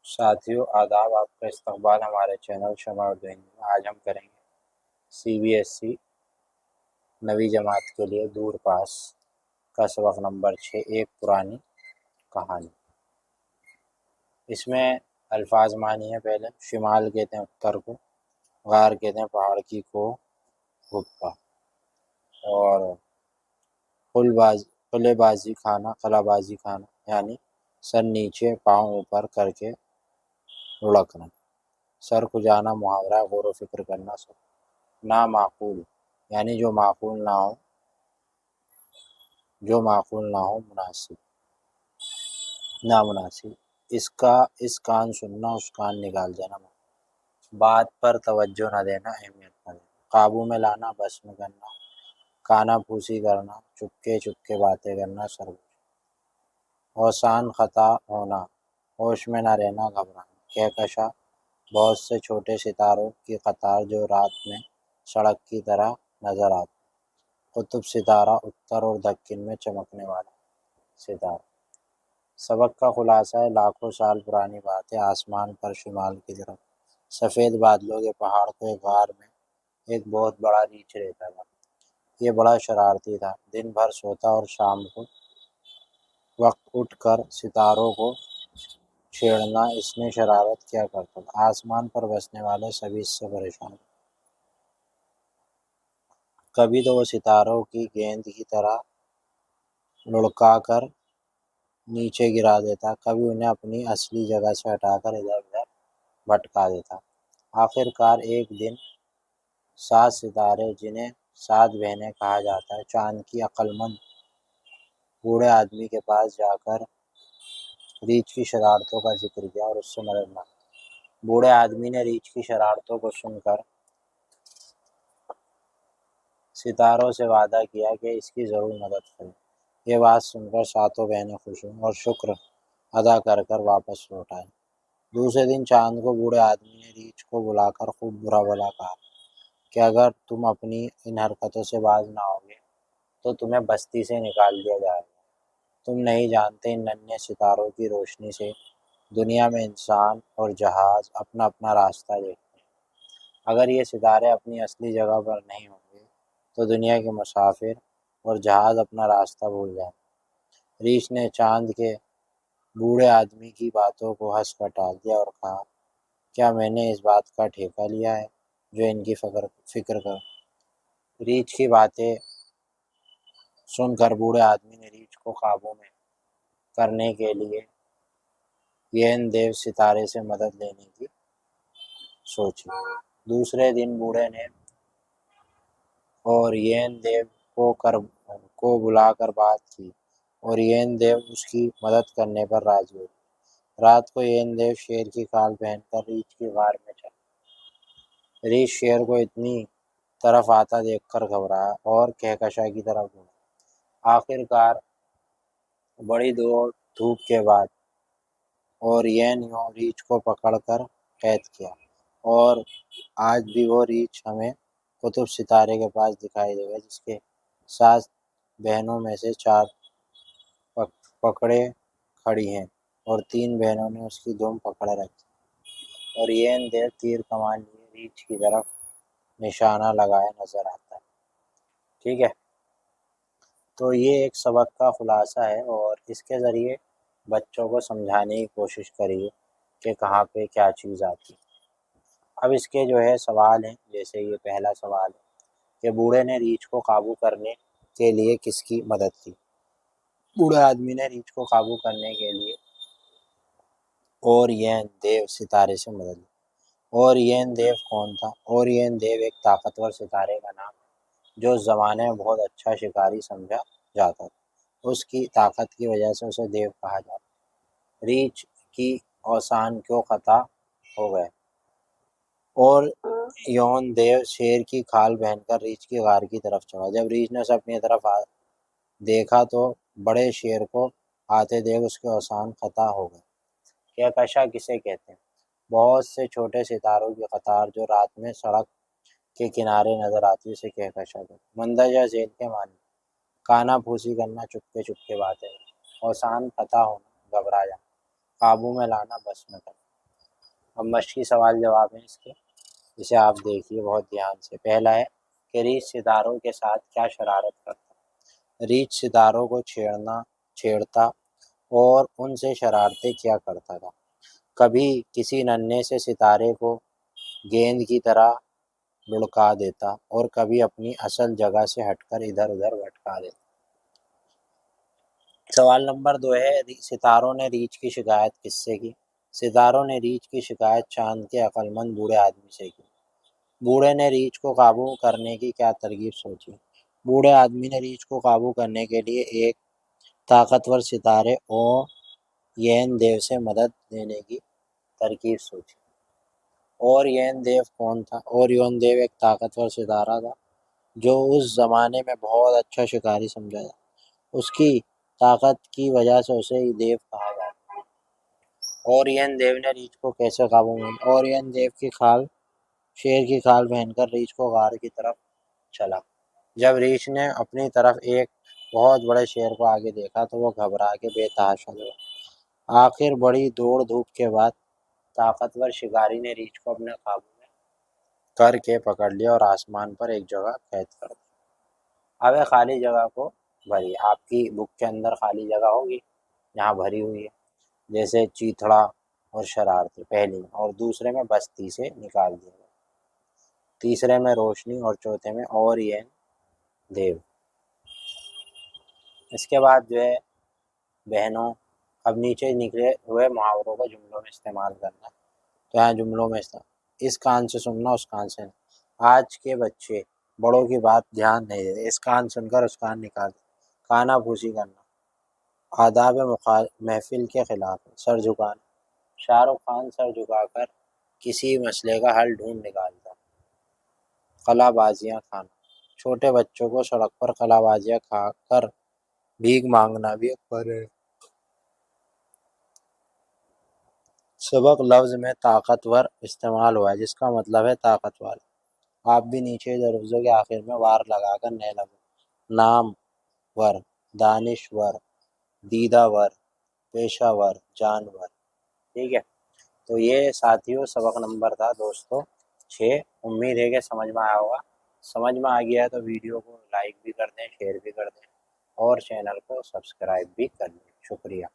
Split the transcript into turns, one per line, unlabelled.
ساتھیوں آداب، آپ کا استقبال ہمارے چینل شمع اردو ہندی میں۔ آج ہم کریں گے CBSE نویں جماعت کے لیے دور پاس کا سبق نمبر 6، ایک پرانی کہانی۔ اس میں الفاظ معنی ہے۔ پہلے شمال کہتے ہیں اتر کو، غار کہتے ہیں پہاڑ کی کو، گپا، اور قلعے بازی کھانا، قلعہ بازی کھانا یعنی سر نیچے پاؤں اوپر کر کے لڑکنا، سر کو جانا محاورہ، غور و فکر کرنا۔ سب نامعقول یعنی جو معقول نہ ہو، مناسب، نامناسب۔ اس کان سننا، اس کان نکال دینا، بات پر توجہ نہ دینا، اہمیت نہ دینا۔ قابو میں لانا، بس میں کرنا، کانا پھوسی کرنا، چپکے باتیں کرنا، سرگوش۔ اوسان، خطا ہونا، ہوش میں نہ رہنا، گھبرانا۔ کہکشاں، بہت سے چھوٹے ستاروں کی قطار جو رات میں سڑک کی طرح نظر آتے۔ قطب ستارہ، اتر اور دکن میں چمکنے والا ستارہ۔ سبق کا خلاصہ ہے، لاکھوں سال پرانی بات ہے۔ آسمان پر شمال کی طرف سفید بادلوں کے پہاڑ کو ایک غار میں ایک بہت بڑا ریچھ رہتا تھا۔ یہ بڑا شرارتی تھا، دن بھر سوتا اور شام کو وقت اٹھ کر ستاروں کو چھیڑنا اس نے شرارت کیا کرتا تھا۔ آسمان پر بسنے والے سبھی اس سے پریشان۔ کبھی تو وہ ستاروں کی گیند کی طرح لڑکا کر نیچے گرا دیتا، کبھی انہیں اپنی اصلی جگہ سے ہٹا کر ادھر ادھر بھٹکا دیتا۔ آخر کار ایک دن 7 ستارے، جنہیں 7 بہنیں کہا جاتا ہے، چاند کی عقل مند بوڑھے آدمی کے پاس جا کر ریچھ کی شرارتوں کا ذکر کیا اور اس سے مدد مانگی۔ بوڑھے آدمی نے ریچھ کی شرارتوں کو سن کر ستاروں سے وعدہ کیا کہ اس کی ضرور مدد کرے۔ یہ بات سن کر 7 بہنیں خوش ہوئیں اور شکر ادا کر کر واپس لوٹ آئیں۔ دوسرے دن چاند کو بوڑھے آدمی نے ریچھ کو بلا کر خوب برا بھلا کہا کہ اگر تم اپنی ان حرکتوں سے باز نہ ہوگے تو تمہیں بستی سے نکال دیا جائے گا۔ تم نہیں جانتے ان ننھے ستاروں کی روشنی سے دنیا میں انسان اور جہاز اپنا اپنا راستہ دیکھتے ہیں۔ اگر یہ ستارے اپنی اصلی جگہ پر نہیں ہوں گے تو دنیا کے مسافر اور جہاز اپنا راستہ بھول جائیں گے۔ ریچھ نے چاند کے بوڑھے آدمی کی باتوں کو ہنس کر ٹال دیا اور کہا، کیا میں نے اس بات کا ٹھیکہ لیا ہے جو ان کی فکر کر؟ ریچھ کی باتیں سن کر بوڑھے آدمی نے ریچھ کو قابو میں کرنے کے لیے ین دیو ستارے سے مدد لینے کی سوچی۔ دوسرے دن بوڑھے نے اور ین دیو کو بلا کر بات کی اور ین دیو اس کی مدد کرنے پر راضی ہوئے۔ رات کو ین دیو شیر کی کھال پہن کر ریچھ کی غار میں چلا۔ ریچھ شیر کو اتنی طرف آتا دیکھ کر گھبرایا اور کہکشاں کی طرف دوڑا۔ آخر کار بڑی دوڑ دھوپ کے بعد اور ین ریچھ کو پکڑ کر قید کیا، اور آج بھی وہ ریچھ ہمیں قطب ستارے کے پاس دکھائی دے گا، جس کے 7 بہنوں میں سے 4 پکڑے کھڑی ہیں اور 3 بہنوں نے اس کی دم پکڑے رکھی، اور ین دیو تیر کمان لیے ریچھ کی طرف نشانہ لگائے نظر آتا ہے۔ ٹھیک ہے، تو یہ ایک سبق کا خلاصہ ہے اور اس کے ذریعے بچوں کو سمجھانے کی کوشش کریے کہ کہاں پہ کیا چیز آتی ہے۔ اب اس کے جو ہے سوال ہیں، جیسے یہ پہلا سوال ہے کہ بوڑھے نے ریچھ کو قابو کرنے کے لیے کس کی مدد کی؟ بوڑھے آدمی نے ریچھ کو قابو کرنے کے لیے اور ین دیو ستارے سے مدد لی۔ اور ین دیو کون تھا؟ اور ین دیو ایک طاقتور ستارے کا نام ہے جو اس زمانے میں بہت اچھا شکاری سمجھا جاتا تھا۔ اس کی طاقت کی وجہ سے اسے دیو کہا جاتا۔ ریچھ کی اوسان کیوں قطع ہو گئے؟ اور یون دیو شیر کی کھال پہن کر ریچھ کی غار کی طرف چڑھا۔ جب ریچھ نے اسے اپنی طرف دیکھا تو بڑے شیر کو آتے دیکھ اس کے اوسان قطع ہو گئے۔ کہکشاں کسے کہتے ہیں؟ بہت سے چھوٹے ستاروں کی قطار جو رات میں سڑک کے کنارے نظر آتی ہے، اسے کہکشاں کہتے ہیں۔ مندرجہ ذیل کے معنی: کانا پھوسی کرنا، چپکے باتیں کرنا، اوسان قطع ہونا، گھبرا جانا، قابو میں لانا، بس میں کرنا۔ اب مشقی سوال جواب ہیں اس کے، اسے آپ دیکھیے بہت دھیان سے۔ پہلا ہے کہ ریچھ ستاروں کے ساتھ کیا شرارت کرتا؟ ریچھ ستاروں کو چھیڑتا اور ان سے شرارتیں کیا کرتا تھا۔ کبھی کسی ننھے سے ستارے کو گیند کی طرح لڑکا دیتا اور کبھی اپنی اصل جگہ سے ہٹ کر ادھر ادھر بھٹکا دیتا۔ سوال نمبر 2 ہے ستاروں نے ریچھ کی شکایت کس سے کی؟ ستاروں نے ریچھ کی شکایت چاند کے عقل مند بوڑھے آدمی سے کی۔ بوڑھے نے ریچھ کو قابو کرنے کی کیا ترکیب سوچی؟ بوڑھے آدمی نے ریچھ کو قابو کرنے کے لیے ایک طاقتور ستارے اوین دیو سے مدد لینے کی ترکیب سوچی۔ اوریون دیو کون تھا؟ اوریون دیو ایک طاقتور ستارہ تھا جو اس زمانے میں بہت اچھا شکاری سمجھا جاتا۔ اس کی طاقت کی وجہ سے اسے دیو کہا جاتا۔ اوریون دیو نے ریچھ کو کیسے قابو میں لیا؟ اوریون دیو کی کھال شیر کی کھال پہن کر ریچھ کو غار کی طرف چلا۔ جب ریچھ نے اپنی طرف ایک بہت بڑے شیر کو آگے دیکھا تو وہ گھبرا کے بے تحاشا ہوا۔ آخر بڑی دوڑ دھوپ کے بعد طاقتور شکاری نے ریچھ کو اپنے قابو میں کر کے پکڑ لیا اور آسمان پر ایک جگہ قید کر دیا۔ اب خالی جگہ کو بھری۔ آپ کی بک کے اندر خالی جگہ ہوگی یہاں بھری ہوئی ہے، جیسے چیتڑا اور شرارتی پہلی میں، اور دوسرے میں بستی سے نکال دیا گیا، تیسرے میں روشنی اور چوتھے میں اوریون دیو۔ اس کے بعد جو ہے بہنوں، اب نیچے نکلے ہوئے محاوروں کو جملوں میں استعمال کرنا۔ تو یہاں جملوں میں اس کان سے سننا اس کان سے نہیں۔ آج کے بچے بڑوں کی بات دھیان نہیں دیتے، اس کان سن کر اس کان نکال دیں۔ کانا پھوسی کرنا، آداب محفل کے خلاف ہے۔ سر جھکانا، شاہ رخ خان سر جھکا کر کسی مسئلے کا حل ڈھونڈ نکالتا۔ قلع بازیاں کھانا، چھوٹے بچوں کو سڑک پر قلع بازیاں کھا کر بھیک مانگنا بھی اکبر ہے۔ سبق لفظ میں طاقتور استعمال ہوا ہے جس کا مطلب ہے طاقتور۔ آپ بھی نیچے لفظوں کے آخر میں وار لگا کر نئے لفظ نام ور، دانشور، دیدہ ور، پیشہ ور، جانور۔ ٹھیک ہے، تو یہ ساتھیوں سبق نمبر تھا دوستو 6۔ امید ہے کہ سمجھ میں آیا ہوگا۔ سمجھ میں آ گیا ہے تو ویڈیو کو لائک بھی کر دیں، شیئر بھی کر دیں اور چینل کو سبسکرائب بھی کر دیں۔ شکریہ۔